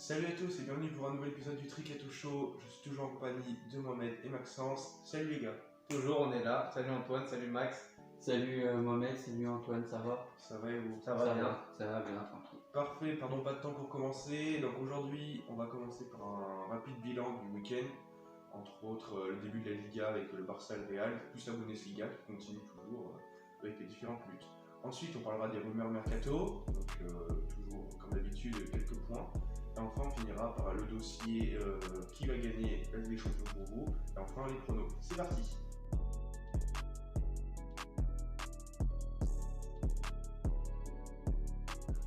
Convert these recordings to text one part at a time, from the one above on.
Salut à tous et bienvenue pour un nouvel épisode du Tricato Show. Je suis toujours en compagnie de Mohamed et Maxence. Salut les gars. Toujours on est là. Salut Antoine, salut Max. Salut Mohamed, salut Antoine, ça va? Ça va et vous? Ça va bien. Ça va bien, tranquille. Parfait, perdons pas de temps pour commencer. Donc aujourd'hui, on va commencer par un rapide bilan du week-end. Entre autres, le début de la Liga avec le Barça et le Real, plus la Bundesliga qui continue toujours avec les différentes luttes. Ensuite, on parlera des rumeurs mercato, donc toujours comme d'habitude quelques points. Et enfin, on finira par le dossier qui va gagner la Ligue des Champions pour vous. Et enfin, les pronos. C'est parti.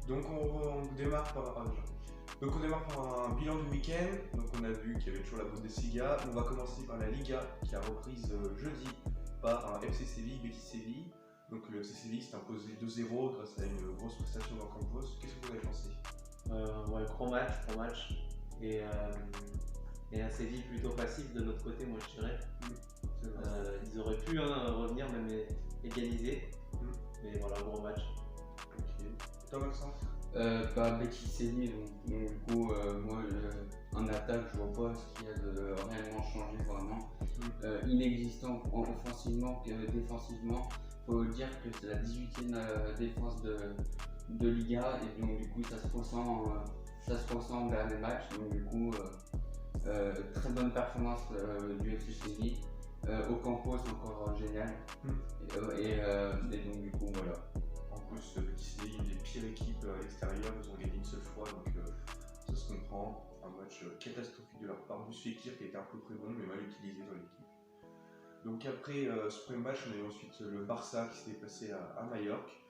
Donc on démarre par un bilan du week-end. Donc on a vu qu'il y avait toujours la Bundesliga. On va commencer par la Liga qui a reprise jeudi par un FC Séville, Betis Séville. Donc le FC Séville s'est imposé 2-0 grâce à une grosse prestation dans Campos. Qu'est-ce que vous avez pensé? Ouais, gros match. Et un Séville plutôt passif de notre côté, moi je dirais. Ils auraient pu revenir, même égaliser. Mais voilà, gros match. Ok. Et toi Maxence? Betis Séville, donc du coup, moi en attaque, je vois pas ce qu'il y a de réellement changé vraiment. Inexistant offensivement que défensivement. Faut dire que c'est la 18e défense de Liga et donc du coup ça se ressent en dernier match. Donc du coup, très bonne performance du FC Séville. Ocampos encore génial. Et donc du coup voilà. En plus, Betis Séville, les pires équipes à l'extérieur, ils ont gagné une seule fois, donc ça se comprend. Un match catastrophique de leur part. Fekir qui était un peu très bon mais mal utilisé dans l'équipe. Donc après ce premier match, on a eu ensuite le Barça qui s'est déplacé à Majorque.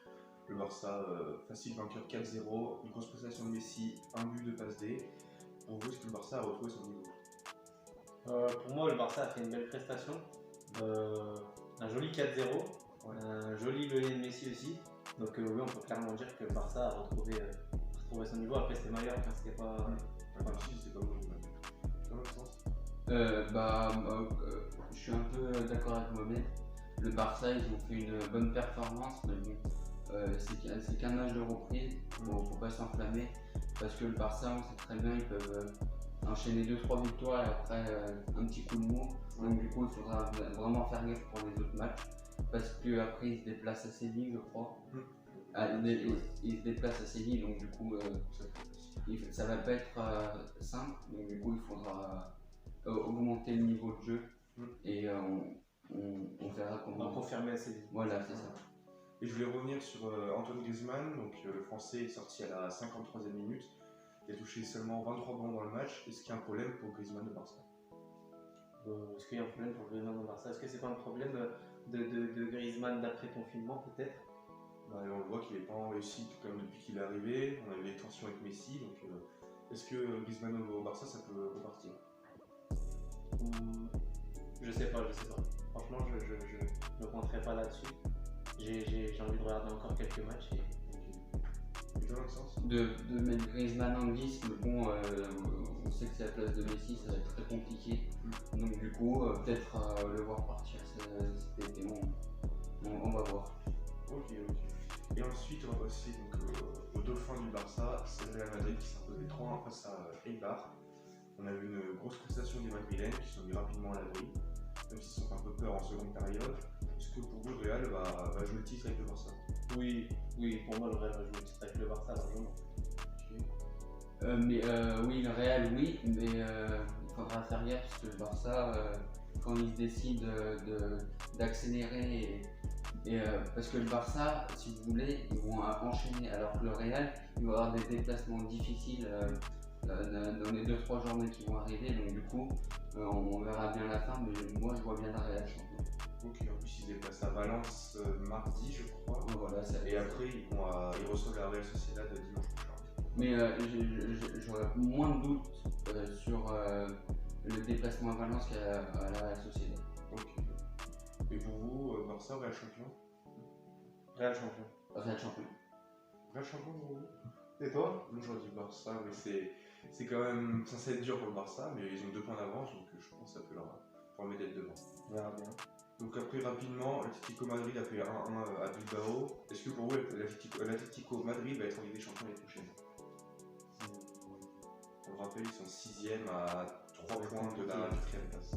Le Barça facile vainqueur 4-0, une grosse prestation de Messi, un but de passe D. Pour vous, est-ce que le Barça a retrouvé son niveau? Pour moi, le Barça a fait une belle prestation. Un joli 4-0, un joli belé de Messi aussi. Donc oui, on peut clairement dire que le Barça a retrouvé son niveau. Après c'était Majorque, c'était pas... C'est pas bon. Dans l'autre sens. Je suis un peu d'accord avec Mohamed. Le Barça, ils ont fait une bonne performance, mais bon, c'est qu'un match de reprise, faut pas s'enflammer, parce que le Barça, on sait très bien, ils peuvent enchaîner 2-3 victoires et après un petit coup de mou. Donc du coup, il faudra vraiment faire gaffe pour les autres matchs, parce qu'après ils se déplacent à Séville, je crois. Ils se déplacent à Séville, donc du coup, ça va pas être simple, donc du coup, il faudra augmenter le niveau de jeu et on verra comment. On va confirmer à Séville. Voilà, c'est ça. Et je voulais revenir sur Antoine Griezmann, donc le Français est sorti à la 53e minute. Il a touché seulement 23 ballons dans le match. Est-ce qu'il y a un problème pour Griezmann au Barça? Est-ce qu'il y a un problème pour Griezmann au Barça? Est-ce que c'est pas un problème de Griezmann d'après confinement peut-être? On le voit qu'il n'est pas en réussite comme depuis qu'il est arrivé. On a eu des tensions avec Messi, donc est-ce que Griezmann au Barça ça peut repartir? Je sais pas. Franchement, je ne compterai pas là-dessus. J'ai envie de regarder encore quelques matchs. Et dans l'autre sens? De mettre Griezmann en 10, mais bon, on sait que c'est la place de Messi, ça va être très compliqué. Donc du coup, peut-être le voir partir cet été, on va voir. Ok. Et ensuite, on va passer au dauphin du Barça, c'est le Real Madrid qui s'est imposé 3-1 face à Eibar. On a eu une grosse prestation des Madrilènes qui sont mis rapidement à l'abri, même s'ils sont un peu peur en seconde période. Est-ce que pour vous, le Real va jouer le titre avec le Barça? Oui, pour moi, le Real va jouer le titre avec le Barça largement. Oui, le Real, oui, mais il faudra faire gaffe parce que le Barça, quand ils décident d'accélérer, parce que le Barça, si vous voulez, ils vont enchaîner, alors que le Real, il va avoir des déplacements difficiles dans les 2-3 journées qui vont arriver, donc du coup, on verra bien la fin, mais moi je vois bien la Real champion. Ok, en plus ils se déplacent à Valence mardi, je crois. Voilà, et après ils reçoivent la Real Sociedad dimanche prochain. Mais j'aurais moins de doutes sur le déplacement à Valence qu'à la Real Sociedad. Ok. Et pour vous, Barça, Real champion? Real champion. Real champion. Real champion pour vous? Et toi? Moi j'aurais dit Barça, mais c'est quand même censé être dur pour le Barça, mais ils ont 2 points d'avance, donc je pense que ça peut leur permettre d'être devant. On verra bien. Donc après rapidement, l'Atlético Madrid a fait 1-1 à Bilbao. Est-ce que pour vous l'Atlético Madrid va être en Ligue des Champions l'année prochaine? rappel, ils sont 6ème à 3 va être points de la compliqué. 4ème place.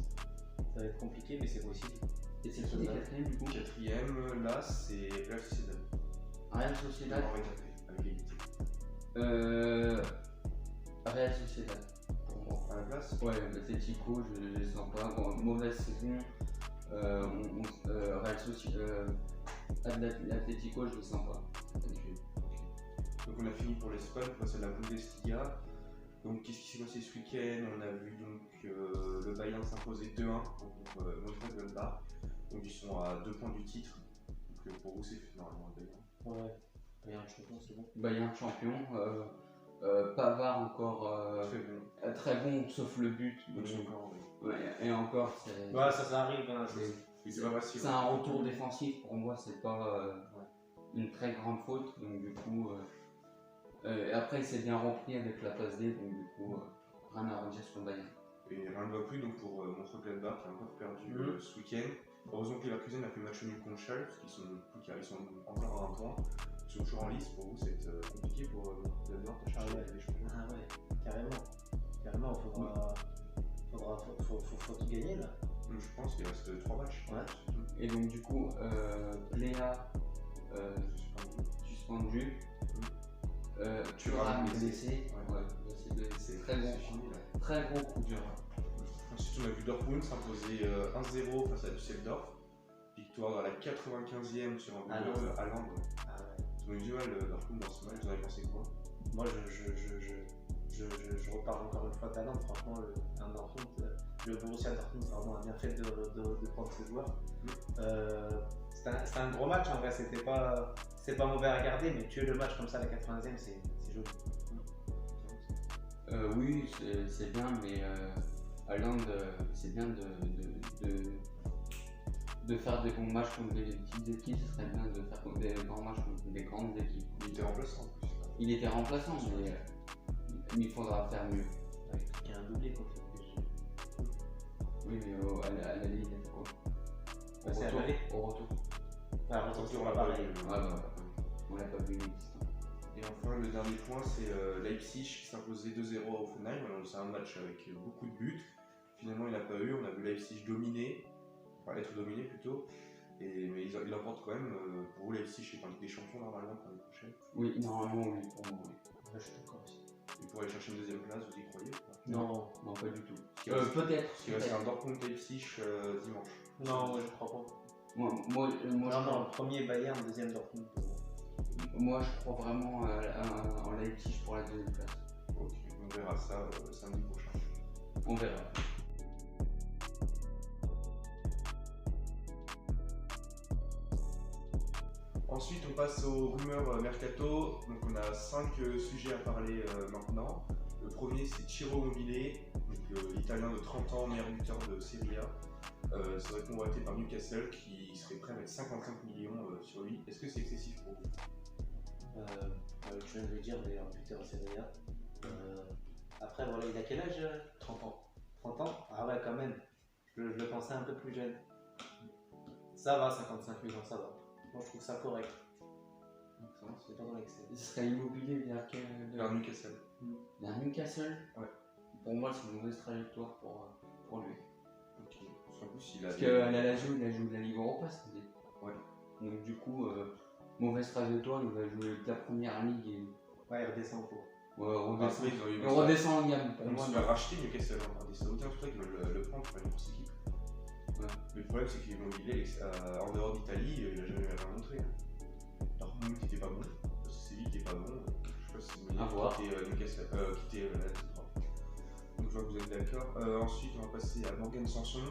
Ça va être compliqué, mais c'est possible. Et c'est qui les quatrièmes du coup? 4ème, là, c'est Real Sociedad. Real Sociedad. On va taper avec égalité. Real Sociedad. Pour moi. À la place Ouais, l'Atlético, je les sens pas. Bon, mauvaise saison. Real Sociedad. L'Atlético, je les sens pas. Donc on a fini pour l'Espagne, on passe à la Bundesliga. Donc qu'est-ce qui s'est passé ce week-end? On a vu donc le Bayern s'imposer 2-1 contre Mönchengladbach. Donc ils sont à 2 points du titre. Donc pour vous c'est normalement le Bayern. Ouais, Bayern champion, c'est bon. Bayern champion. Pavard encore très bon, sauf le but. Donc Donc, c'est encore, oui. ouais, et encore, c'est. Ouais, ça arrive. Hein, C'est pas facile. C'est un retour défensif, pour moi c'est pas une très grande faute, donc du coup et après il s'est bien rempli avec la passe D, donc du coup rien à redire sur le Bayern. Et rien ne va plus donc pour Mönchengladbach qui a encore perdu ce week-end. Heureusement que Leverkusen a fait match nul contre Schalke parce qu'ils sont encore à 1 point. Ils sont toujours en lice. Pour vous c'est compliqué pour Mönchengladbach de chercher les champions. Ah ouais, carrément, faut tout gagner là. Donc, je pense qu'il reste 3 matchs. Ouais. Et donc du coup Léa suspendu, Thuram blessé, c'est très bon, très gros coup dur. Ensuite, on a vu Dortmund s'imposer 1-0 face à Düsseldorf. Victoire à la 95e sur un but de Haaland. Ah ouais. Ils ont eu du mal Dortmund dans ce match, vous en avez pensé quoi? Moi je reparle encore une fois d'Haaland, franchement le Borussia Dortmund pardon, a bien fait de prendre ses joueurs. C'était un gros match en vrai, c'était pas mauvais à regarder, mais tuer le match comme ça à la 80e c'est joli. Oui, c'est bien, mais Haaland, c'est bien de faire des bons matchs contre des petites équipes, ce serait bien de faire des grands matchs contre des grandes équipes. Il était remplaçant en plus. Il était remplaçant, mais il faudra faire mieux. Ouais, il y a un doublé contre le PSG. Oui, mais à la ligne, il a fait quoi? C'est à l'aller. Au retour. Ah, retour, on l'a pas pareil. On l'a pas vu existant. Et enfin, le dernier point, c'est Leipzig qui s'imposait 2-0 à Hoffenheim. Alors, c'est un match avec beaucoup de buts. Finalement, il n'a pas eu. On a vu Leipzig dominer, enfin être dominé plutôt. Mais il emporte quand même. Pour vous, Leipzig est en Ligue des Champions normalement pour l'année prochaine. Oui, normalement, oui, pour moi, oui. Là, je suis d'accord aussi. Et pour aller chercher une deuxième place, vous y croyez ou pas? Non, pas du tout. Peut-être. Il Peut-être. reste un Dortmund-Leipzig dimanche. Non, moi je crois pas. Moi, Non, premier Bayern, deuxième Dortmund. moi, je crois vraiment en Leipzig pour la deuxième place. Ok, on verra ça samedi prochain. On verra. Ensuite, on passe aux rumeurs mercato. Donc, on a 5 sujets à parler maintenant. Le premier, c'est Ciro Immobile, l'Italien de 30 ans, meilleur buteur de Serie A. Serait convoité par Newcastle qui serait prêt à mettre 55 millions sur lui. Est-ce que c'est excessif pour vous? Je viens de le dire, meilleur buteur Serie A. Après, voilà, il a quel âge? 30 ans. 30 ans? Ah ouais, quand même. Je le pensais un peu plus jeune. Ça va, 55 millions, ça va. Moi, je trouve ça correct. C'est pas dans l'excès. Ce serait Immobilier Vers Newcastle. vers Newcastle. Ouais. Pour moi, c'est une mauvaise trajectoire pour lui. Ok. Parce qu'en plus, il a. Parce qu'à la Lazio, il a joué de la Ligue Europa, c'était. Ouais. Donc du coup, mauvaise trajectoire, il va jouer de la première ligue et Ouais, il redescend pour. redescend. Après, ils ont eu. Il redescend en gamme. On se fait racheter Newcastle par des Saoudiens, c'est pour ça qu'ils veulent le prendre pour une grosse équipe. Ouais. Mais le problème, c'est qu'Immobilier, en dehors d'Italie, il a jamais rien montré. Dortmund qui était pas bon, Séville qui était pas bon, je sais pas si À voir. quitté Newcastle, quitté la Lazio. Donc je vois que vous êtes d'accord. Ensuite, on va passer à Morgan Sanson.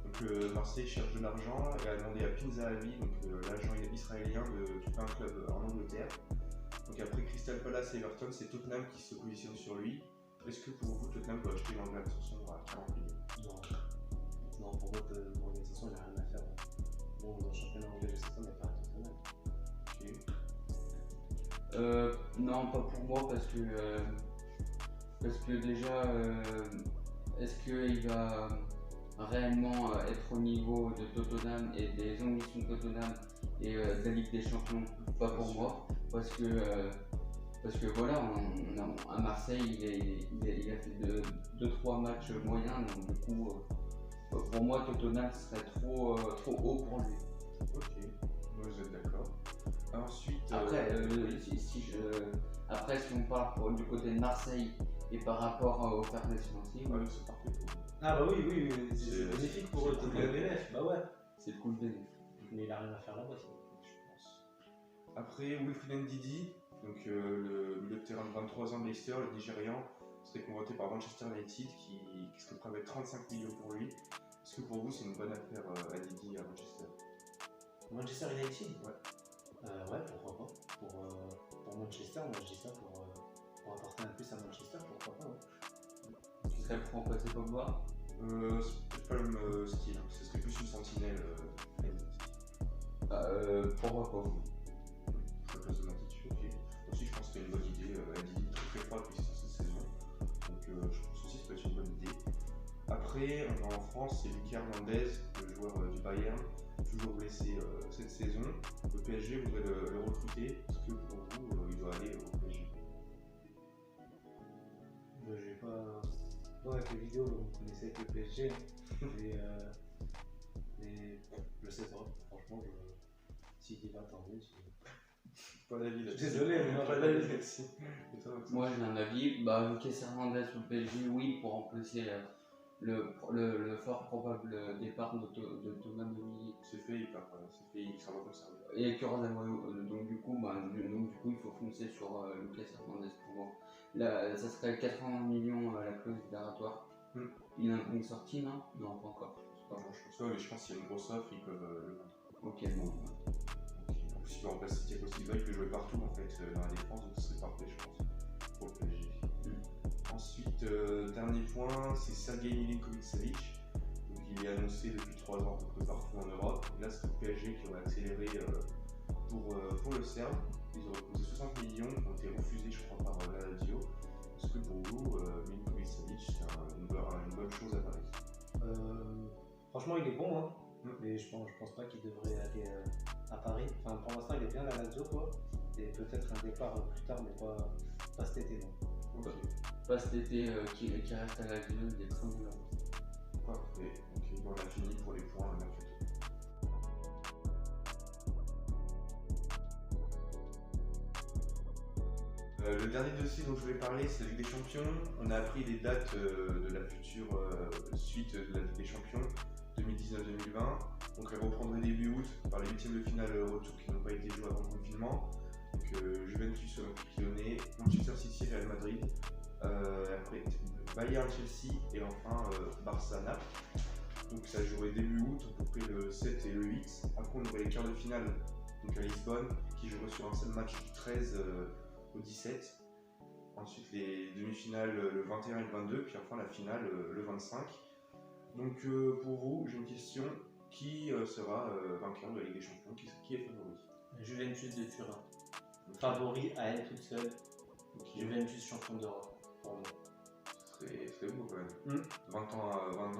Donc Marseille cherche de l'argent et a demandé à Pinza Ali, donc l'agent israélien, de trouver un club en Angleterre. Donc après Crystal Palace et Everton, c'est Tottenham qui se positionne sur lui. Est-ce que pour vous, Tottenham peut acheter Morgan Sanson à 40 millions? Non, pour moi, l'organisation, il n'a rien à faire. Bon, dans le championnat anglais, je sais pas, mais pas à Tottenham. Ok. Non, pas pour moi parce que déjà, est-ce qu'il va réellement être au niveau de Tottenham et des ambitions de Tottenham et de la Ligue des Champions? Pas pour moi, parce que voilà, à Marseille, il a fait 2-3 matchs moyens, donc du coup, pour moi, Tottenham serait trop haut pour lui. Ok, vous êtes d'accord. Ensuite, Après, après, si on parle du côté de Marseille et par rapport au fair play financier, ouais, c'est parfait pour vous. Ah bah oui, c'est C'est- bénéfique pour eux, c'est côté cool. BNF, bah ouais. c'est le coup de bénéfice. Mais il a rien à faire là-bas, sinon. Je pense. Après, Wilfried Ndidi, donc le milieu de terrain de 23 ans de Leicester, le Nigérian, serait convoité par Manchester United qui serait prêt à mettre 35 millions pour lui. Est-ce que pour vous c'est une bonne affaire Ndidi à Manchester? Manchester United Ouais. Ouais, pourquoi pas. Pour Manchester, moi je dis ça pour apporter un plus à Manchester, pourquoi pas. Ouais. Tu serais pour remplacer Pogba? C'est pas le même style, hein. Ce serait plus une sentinelle Ndidi. Pourquoi pas vous? Je place de Matic, ok. Aussi, je pense que c'était une bonne idée. Ndidi très froid depuis cette saison. Donc, je pense aussi que ça peut être une bonne idée. Après, on va en France, c'est Lucas Hernandez, le joueur du Bayern, toujours blessé cette saison. Le PSG voudrait le recruter. Est-ce que pour vous, il doit aller au PSG? J'ai pas. Moi, avec les vidéos, vous connaissez avec le PSG. Mais je sais pas, franchement, s'il y va, tant mieux. Pas d'avis là-dessus. Désolé, mais non, pas d'avis là-dessus. Et toi, Maxence? Moi j'ai un avis, Lucas Hernandez au PSG, oui, pour remplacer le fort probable départ de Thomas Meunier C'est fait, il part. C'est fait, il s'en va conserver. et Kurzawa. Donc du coup, il faut foncer sur Lucas Hernandez pour moi. Là, ça serait 80 millions la clause libératoire. Il a une sortie, non? Non, pas encore. Pas grand chose. Ouais, mais je pense qu'il y a une grosse offre, ils peuvent le vendre. Ok, bon. Donc, si tu remplaces Thiago Silva, il peut jouer partout en fait dans la défense, donc ce serait parfait, je pense, pour le PSG. Ensuite, dernier point, c'est Sergei Milinkovic-Savic. Donc, il est annoncé depuis 3 ans à peu près partout en Europe. Et là, c'est le PSG qui aurait accéléré pour le Serbe. Ils auraient posé 60 millions, qui ont été refusés, je crois, par la Lazio. Est-ce que pour vous, Milinkovic-Savic, c'est une bonne chose à Paris? Franchement, il est bon, hein. Mais je pense pas qu'il devrait aller à Paris. Enfin, pour l'instant, il est bien à la Lazio, quoi. Et peut-être un départ plus tard, mais pas cet été, non. Ok, Pas cet été qui reste à la ville des très bons. parfait. Ok, bon, on a fini pour les points mercato. Le dernier dossier dont je voulais parler, c'est la Ligue des Champions. On a appris les dates de la future suite de la Ligue des Champions 2019-2020. Donc elle reprendrait début août par les huitièmes de finale retour qui n'ont pas été joués avant le confinement. Donc Juventus Lyonnais, Manchester City, Real Madrid, après Bayern, Chelsea et enfin Barça Naples. Donc ça jouerait début août, à peu près le 7 et le 8. Après on aurait les quarts de finale donc à Lisbonne qui joueraient sur un seul match du 13 au 17. Ensuite les demi-finales le 21 et le 22, puis enfin la finale le 25. Donc pour vous, j'ai une question. Qui sera vainqueur de la Ligue des Champions? Qui est favori? Juventus de Turin. Favori à elle toute seule. Juventus champion d'Europe. Pour moi. Ce serait beau quand même. 20 ans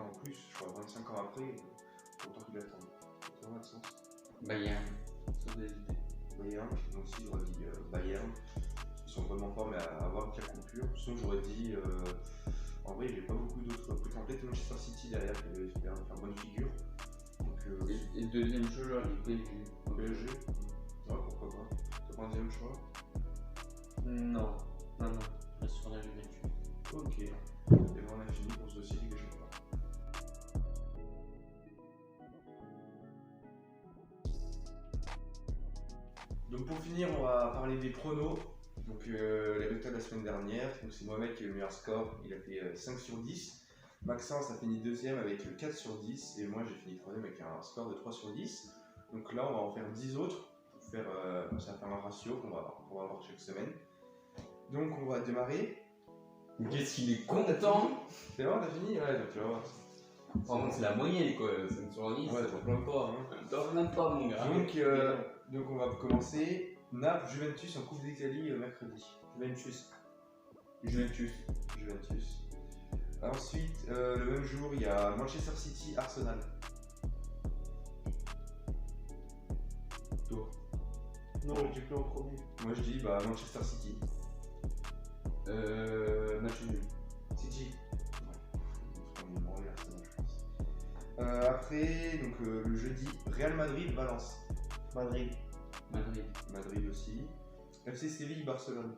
en plus, je crois 25 ans après, autant qu'il attend. Ça va de sens. Bayern, sans hésiter. Bayern, moi aussi j'aurais dit Bayern. Ils sont vraiment forts mais à avoir pire coupure. Sinon j'aurais dit, en vrai j'ai pas beaucoup d'autres trucs en tête. Manchester City derrière qui avait faire bonne figure. Donc, Et deuxième jeu, genre, le PSG. PSG, ouais, pourquoi pas. T'as pas un deuxième choix? Non. Je reste sur la Juventus. Ok. Et ben on a fini pour ce dossier Ligue des Champions. Donc pour finir, on va parler des pronos. Donc les résultats de la semaine dernière. Donc c'est Mohamed qui a le meilleur score, il a fait 5 sur 10. Maxence a fini deuxième avec 4 sur 10 et moi j'ai fini troisième avec un score de 3 sur 10. Donc là on va en faire 10 autres pour faire, ça va faire un ratio qu'on va avoir chaque semaine. Donc on va démarrer. Qu'est-ce qu'il est content! C'est bon, t'as fini? Ouais, donc tu vas voir. Par contre, c'est la moyenne quoi, 5 sur 10. Ouais, t'en plains pas. Hein. T'en plains pas, mon gars. Donc on va commencer. Naples, Juventus en Coupe d'Italie mercredi. Juventus. Ensuite, le même jour, il y a Manchester City, Arsenal. Toi? Non, j'ai plus en premier. Moi je dis Manchester City. Match nul. City. Après, donc, le jeudi, Real Madrid-Valence. Madrid. Madrid. Madrid aussi. FC Séville-Barcelone.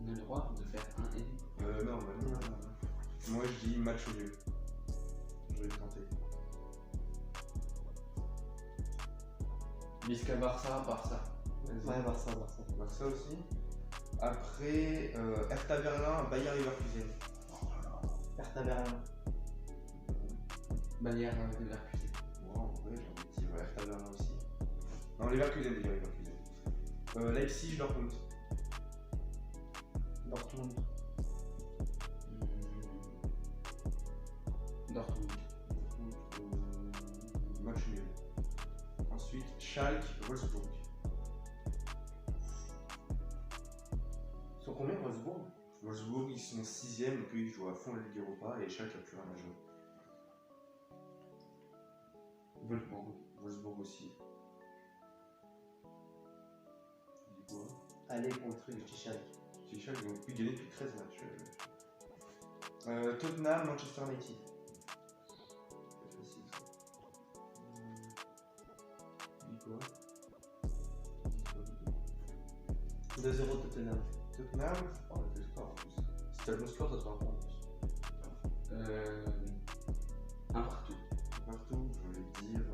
On a le droit de faire un et deux. Non, non. Moi je dis match nul. Je vais le tenter. Visca Barça, Barça. Ouais, Barça. Barça aussi. Après, Hertha Berlin, Bayer Leverkusen. Hertha Berlin. Bayer Leverkusen. Moi, en vrai, j'ai envie de dire Hertha Berlin aussi. Non, Leverkusen déjà, Leverkusen. Leipzig, Dortmund. Dortmund. Dortmund. Match nul. Ensuite, Schalke, Wolfsburg. Ils sont combien, Wolfsburg? Wolfsburg, ils sont 6ème, donc eux, ils jouent à fond la Ligue Europa et Schalke n'a plus rien à jouer. Wolfsburg. Wolfsburg aussi. Tu dis quoi? Allez, pour le truc, je dis Schalke. C'est Schalke, ils ont pu gagner depuis 13 matchs. Tottenham, Manchester United. C'est facile ça. Tu dis quoi? 2-0 Tottenham. Tottenham, oh, le score en plus. Si t'as le bon score, ça te fera un point en plus. Un partout. Partout, je vais dire.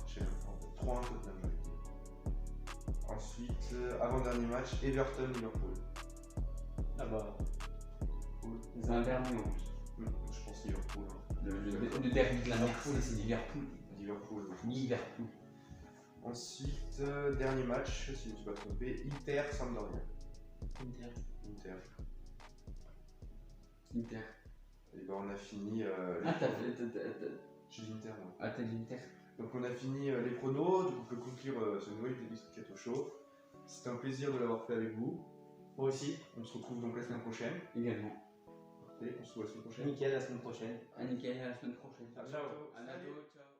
Je sais même pas. 3-1 Tottenham, je vais dire. Ensuite, avant-dernier match, Everton-Liverpool. Ah bah. C'est un dernier en plus. Je pense Liverpool. Hein. Le derby de la Merseille, c'est Liverpool. Liverpool. Liverpool. Ensuite, dernier match, si je ne suis pas trompé, Inter-Sampdoria. Inter. Inter. Inter. Et ben on a fini. Ah, J'ai dit Inter, moi. t'as dit Inter. Donc on a fini les pronos, donc on peut conclure ce nouvel épisode Cato Show. C'était un plaisir de l'avoir fait avec vous. Moi aussi. On se retrouve donc la semaine prochaine. Également. Parfait, on se voit la semaine prochaine. Nickel, la semaine prochaine. À nickel, à la semaine prochaine. Ciao. À bientôt, ciao.